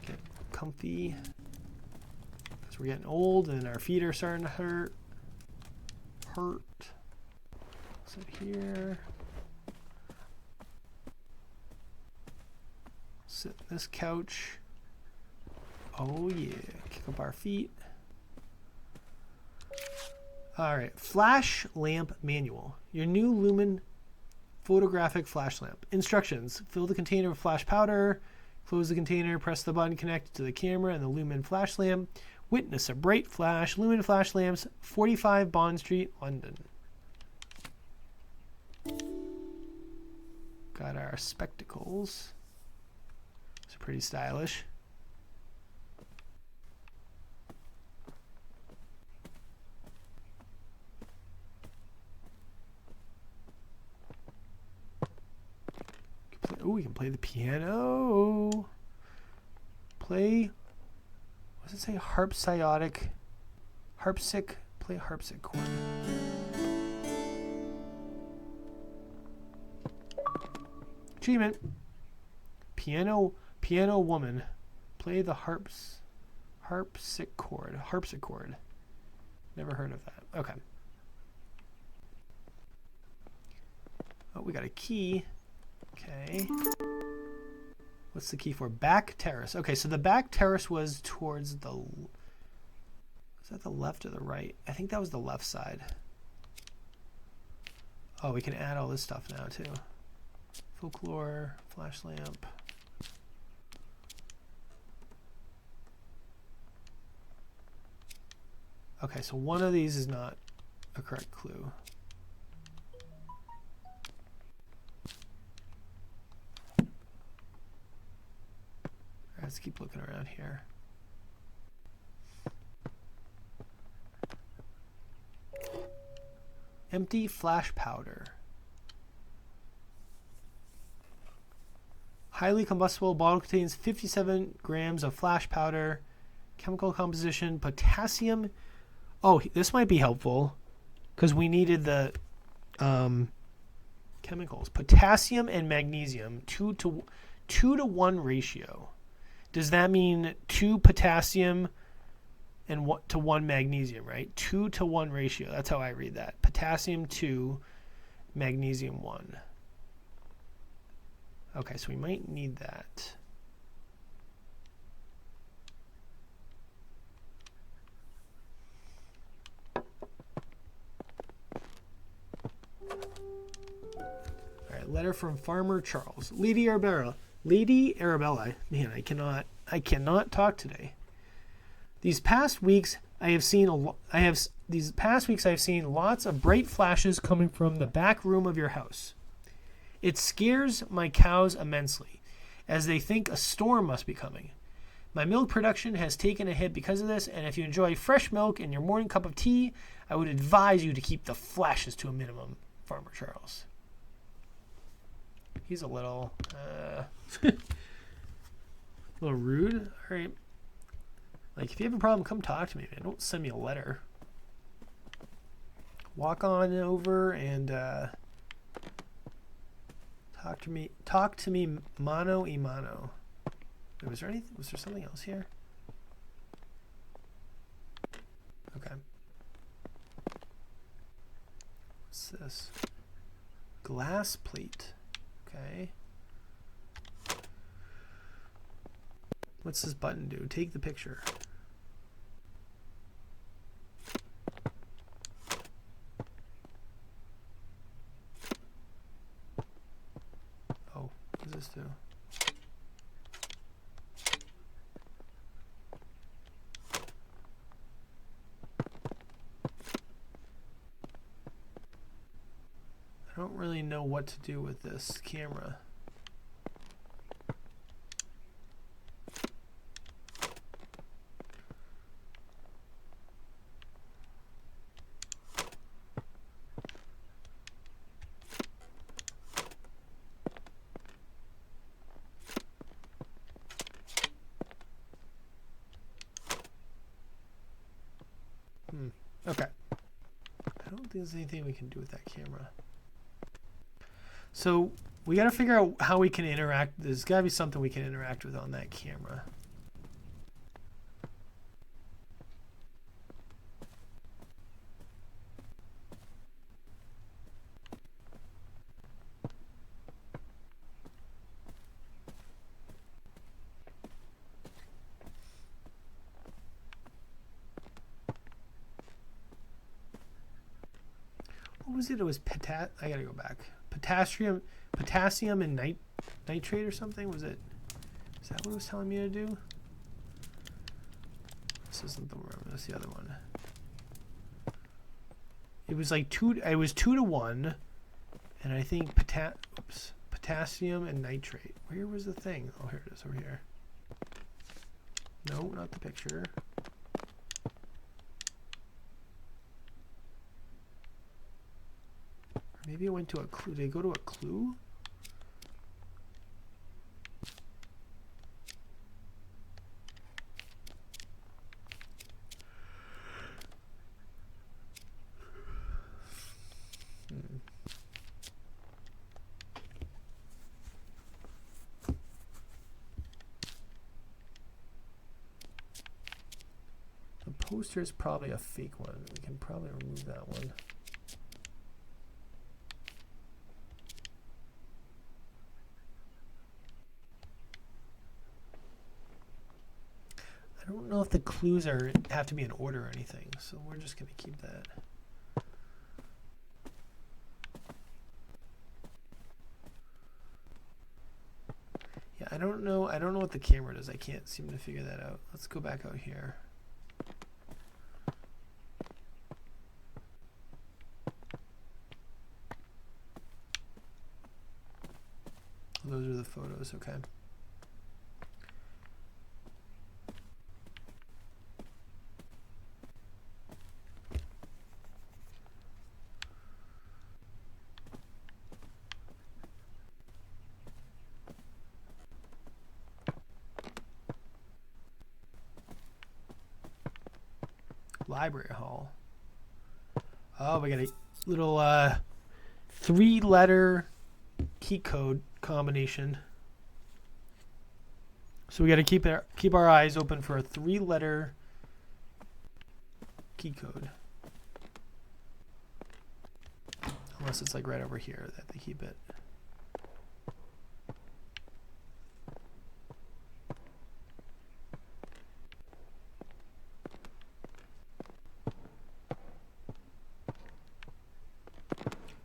Get comfy, because we're getting old and our feet are starting to hurt. Sit here. Sit on this couch. Oh yeah, kick up our feet. All right, flash lamp manual. Your new Lumen photographic flash lamp. Instructions: fill the container with flash powder, close the container, press the button connected to the camera and the Lumen flash lamp. Witness a bright flash. Lumen flash lamps, 45 Bond Street, London. Got our spectacles. It's pretty stylish. Oh, we can play the piano. Play, what does it say? Harpsichord. Play harpsichord. Achievement. Piano woman. Play the harpsichord. Never heard of that. Okay. Oh, we got a key. Okay. What's the key for? Back terrace. Okay, so the back terrace was towards the... Was that the left or the right? I think that was the left side. Oh, we can add all this stuff now, too. Folklore, flash lamp. Okay, so one of these is not a correct clue. Let's keep looking around here. Empty flash powder. Highly combustible bottle contains 57 grams of flash powder. Chemical composition, potassium. Oh, this might be helpful because we needed the chemicals. Potassium and magnesium, 2 to 1 ratio. Does that mean 2 potassium and 1 magnesium, right? 2 to 1 ratio. That's how I read that. Potassium 2, magnesium 1. Okay, so we might need that. All right, letter from Farmer Charles. Lady Arabella. Man, I cannot talk today. These past weeks I have seen lots of bright flashes coming from the back room of your house. It scares my cows immensely, as they think a storm must be coming. My milk production has taken a hit because of this, and if you enjoy fresh milk in your morning cup of tea, I would advise you to keep the flashes to a minimum. Farmer Charles. He's a little rude. All right. Like, if you have a problem, come talk to me, man. Don't send me a letter. Walk on over and talk to me mano a mano. Wait, was there something else here? Okay. What's this? Glass plate. Okay. What's this button do? Take the picture. I don't really know what to do with this camera. Okay. I don't think there's anything we can do with that camera. So we got to figure out how we can interact. There's got to be something we can interact with on that camera. What was it? It was I gotta go back. Potassium and nitrate or something. Was it? Is that what it was telling me to do? This isn't the one. That's the other one. It was like it was 2 to 1, and I think potassium and nitrate. Where was the thing? Oh, here it is. Over here. No, not the picture. Maybe it went to a clue. Did it go to a clue? The poster is probably a fake one. We can probably remove that one. I don't know if the clues have to be in order or anything, so we're just going to keep that. Yeah, I don't know what the camera does. I can't seem to figure that out. Let's go back out here. Those are the photos, okay. Library hall. Oh, we got a little 3-letter key code combination. So we got to keep our eyes open for a 3-letter key code. Unless it's like right over here that they keep it.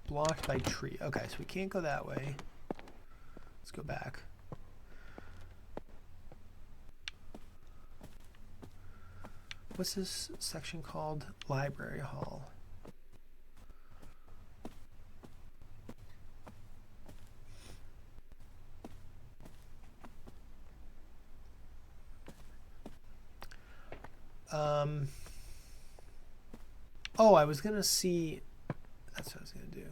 Blocked by tree. Okay, so we can't go that way. Let's go back. What's this section called? Library hall. Oh, I was gonna see. That's what I was gonna do.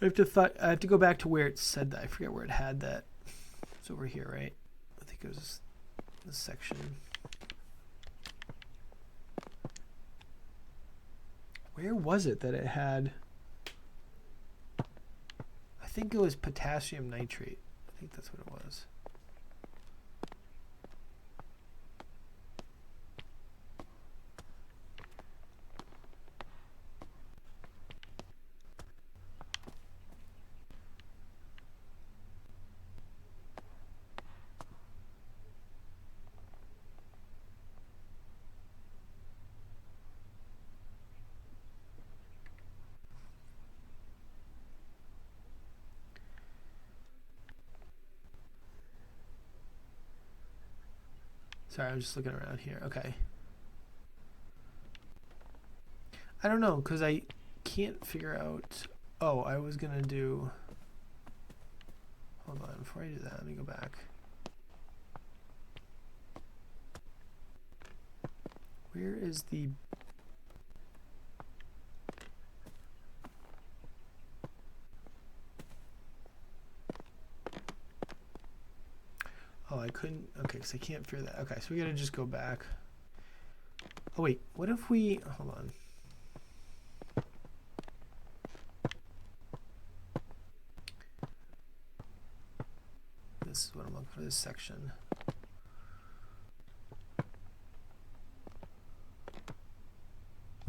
I have to go back to where it said that. I forget where it had that. It's over here, right? I think it was this section. Where was it that it had? I think it was potassium nitrate. I think that's what it was. Sorry, I'm just looking around here. Okay. I don't know, because I can't figure out. Oh, I was going to do. Hold on, before I do that, let me go back. Where is the. Oh, I couldn't. Okay, because I can't figure that. Okay, so we got to just go back. Oh, wait. What if we. Hold on. This is what I'm looking for, this section.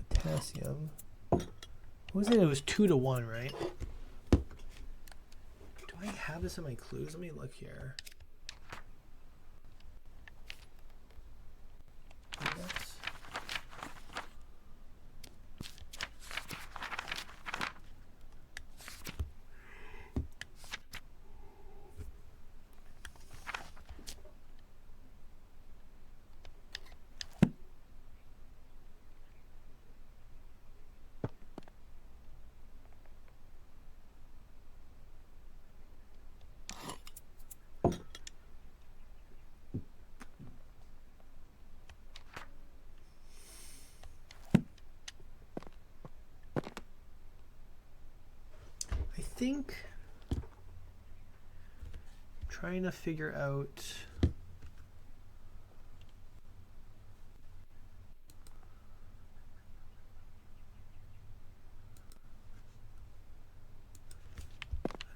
Potassium. What was it? It was 2 to 1, right? Do I have this in my clues? Let me look here. I think I'm trying to figure out. I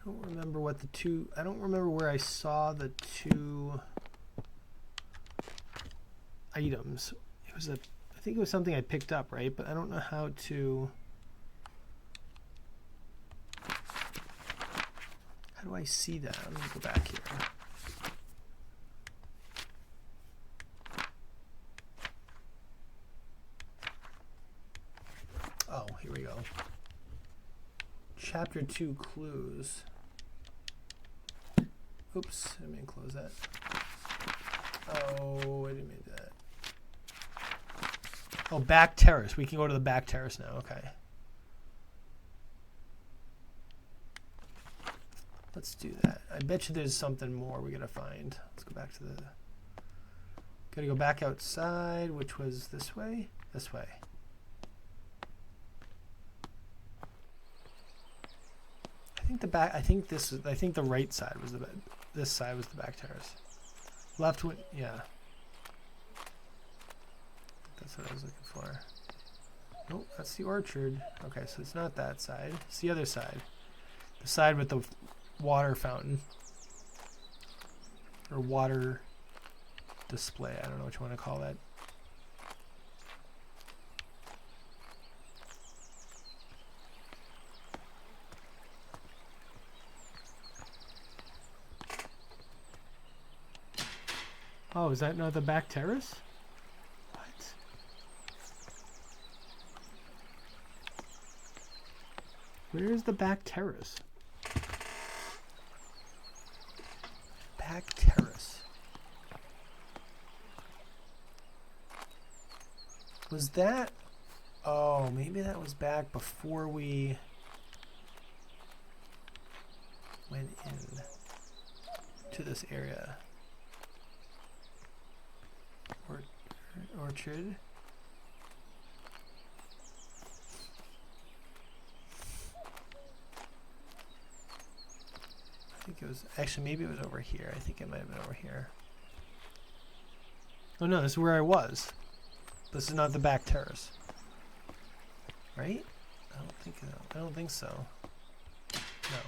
don't remember what the two. I don't remember where I saw the two items. It was a. I think it was something I picked up, right? But I don't know how to. How do I see that? Let me go back here. Oh, here we go. Chapter 2 clues. Oops, I didn't close that. Oh, I didn't mean that. Oh, back terrace. We can go to the back terrace now. Okay. Let's do that. I bet you there's something more we gotta find. Let's go back to the. Gotta go back outside, which was this way. This way. I think the back. I think this. I think the right side was the. This side was the back terrace. Left. Yeah. That's what I was looking for. Nope, that's the orchard. Okay, so it's not that side. It's the other side. The side with the water fountain. Or water display. I don't know what you want to call that. Oh, is that not the back terrace? What? Where is the back terrace? Back terrace. Was that? Oh, maybe that was back before we went in to this area. Orchard. I think it was, actually maybe it was over here. I think it might have been over here. Oh no, this is where I was. This is not the back terrace. Right? I don't think so. No,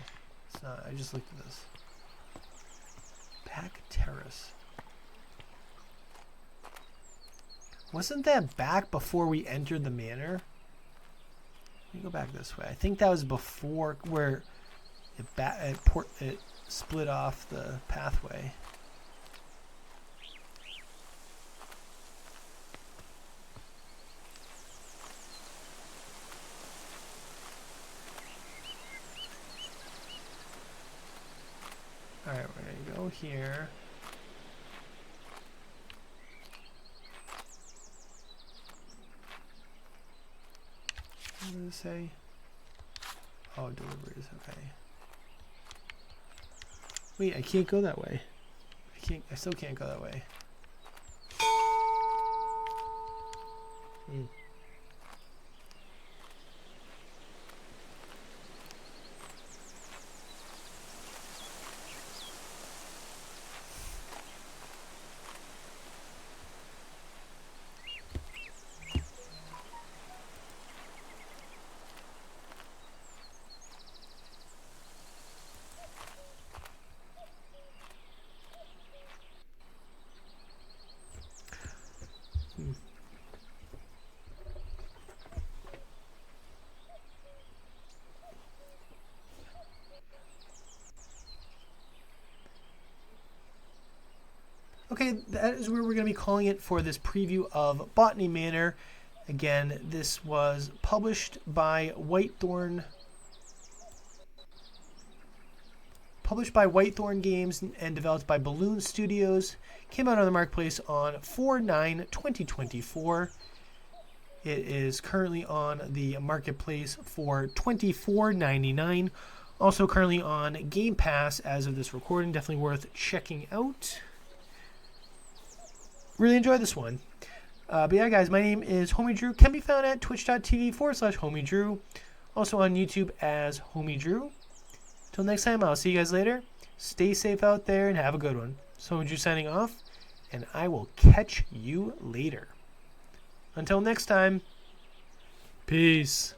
it's not. I just looked at this. Back terrace. Wasn't that back before we entered the manor? Let me go back this way. I think that was before where it split off the pathway. Alright, we're going to go here. does it say? Oh, deliveries. Okay. Wait, I can't go that way. I still can't go that way. Okay, that is where we're going to be calling it for this preview of Botany Manor. Again, this was published by Whitethorn Games and developed by Balloon Studios. Came out on the marketplace on 4/9/2024. It is currently on the marketplace for $24.99. Also currently on Game Pass as of this recording. Definitely worth checking out. Really enjoyed this one. But yeah, guys, my name is HomieDrew. Can be found at twitch.tv/HomieDrew. Also on YouTube as HomieDrew. Till next time, I'll see you guys later. Stay safe out there and have a good one. HomieDrew signing off, and I will catch you later. Until next time, peace.